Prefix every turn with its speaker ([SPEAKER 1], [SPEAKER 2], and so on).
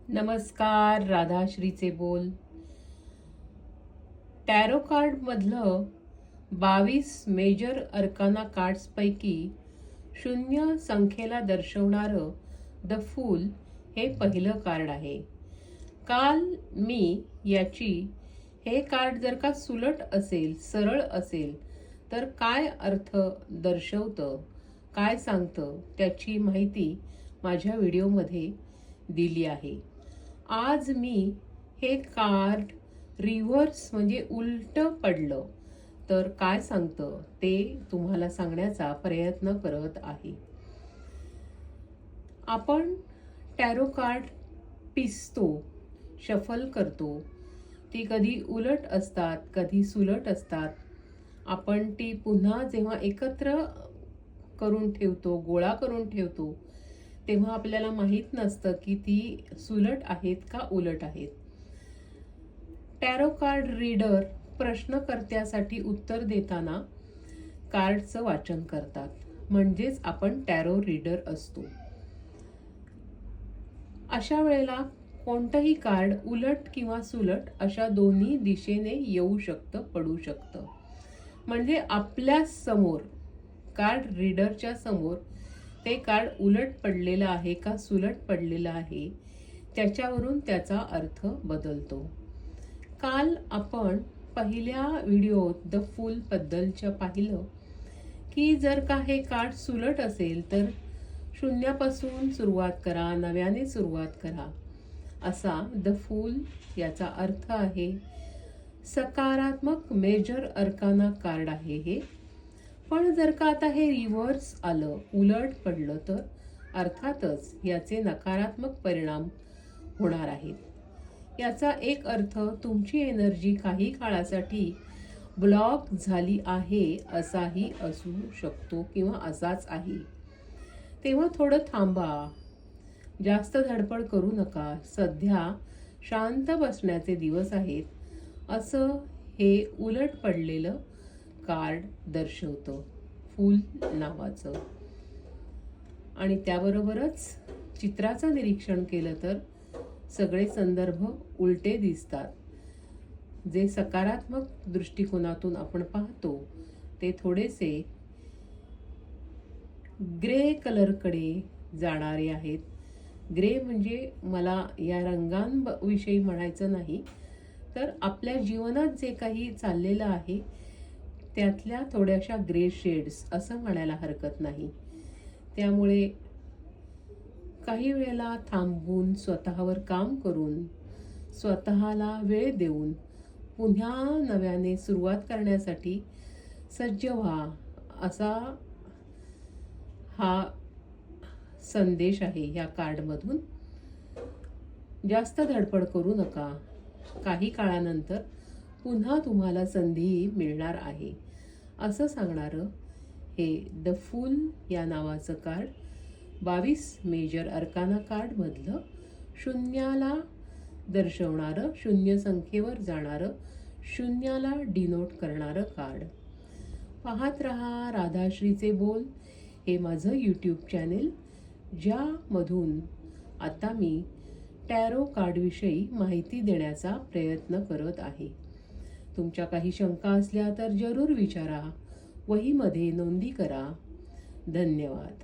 [SPEAKER 1] नमस्कार, राधाश्रीचे बोल. Tarot card मधलं 22 मेजर अर्काना कार्ड्स पैकी 0 संख्येला दर्शवणारं द फूल हे पहिलं कार्ड आहे. काल मी याची हे कार्ड जर का सुलट असेल, सरळ असेल तर काय अर्थ दर्शवतं, काय सांगतं त्याची माहिती माझ्या व्हिडिओमध्ये दिली आहे. आज मी हे कार्ड रिव्हर्स म्हणजे उलट पडलं तर काय सांगतं ते तुम्हाला सांगण्याचा प्रयत्न करत आहे. आपण टॅरो कार्ड पिसतो, शफल करतो. ती कधी उलट असतात, कधी सुलट असतात. आपण ती पुन्हा जेव्हा एकत्र करून ठेवतो, गोळा करून ठेवतो, तेव्हा आपल्याला माहीत नसतं की ती सुलट आहेत का उलट आहेत. टॅरो कार्ड रीडर प्रश्नकर्त्यासाठी उत्तर देताना कार्डचं वाचन करतात, म्हणजेच आपण टॅरो रीडर असतो. अशा वेळेला कोणतंही कार्ड उलट किंवा सुलट अशा दोन्ही दिशेने येऊ शकतं, पडू शकतं. म्हणजे आपल्या समोर, कार्ड रीडरच्या समोर ते कार्ड उलट पडलेलं आहे का सुलट पडलेलं आहे त्याच्यावरून त्याचा अर्थ बदलतो. काल आपण पहिल्या व्हिडिओत द फूल बद्दलच्या पाहिलं की जर का हे कार्ड सुलट असेल तर शून्यापासून सुरुवात करा, नव्याने सुरुवात करा, असा द फूल याचा अर्थ आहे. सकारात्मक मेजर अर्काना कार्ड आहे हे. पण जर का आता हे रिव्हर्स आलं, उलट पडलं, तर अर्थातच याचे नकारात्मक परिणाम होणार आहेत. याचा एक अर्थ तुमची एनर्जी काही काळासाठी ब्लॉक झाली आहे असाही असू शकतो किंवा असाच आहे. तेव्हा थोडं थांबा, जास्त धडपड करू नका. सध्या शांत बसण्याचे दिवस आहेत, असं हे उलट पडलेलं कार्ड दर्शवतं, फूल नावाचं. आणि त्याबरोबरच चित्राचं निरीक्षण केलं तर सगळे संदर्भ उलटे दिसतात. जे सकारात्मक दृष्टिकोनातून आपण पाहतो ते थोडेसे ग्रे कलरकडे जाणारे आहेत. ग्रे म्हणजे मला या रंगांविषयी म्हणायचं नाही, तर आपल्या जीवनात जे काही चाललेलं आहे त्यातल्या थोड्याशा ग्रे शेड्स असं म्हणायला हरकत नाही. त्यामुळे काही वेळेला थांबून, स्वतःवर काम करून, स्वतःला वेळ देऊन पुन्हा नव्याने सुरुवात करण्यासाठी सज्ज व्हा, असा हा संदेश आहे या कार्डमधून. जास्त धडपड करू नका. काही काळानंतर पुन्हा तुम्हाला संधी मिळणार आहे, असं सांगणारं हे द फूल या नावाचं कार्ड 22 मेजर अर्काना कार्डमधलं शून्याला दर्शवणारं, 0 संख्येवर जाणारं, शून्याला डिनोट करणारं कार्ड. पाहत रहा राधाश्रीचे बोल हे माझं यूट्यूब चॅनेल, ज्यामधून आता मी टॅरो कार्डविषयी माहिती देण्याचा प्रयत्न करत आहे. तुमच्या काही शंका असल्या तर जरूर विचारा, वहीमध्ये नोंदी करा. धन्यवाद.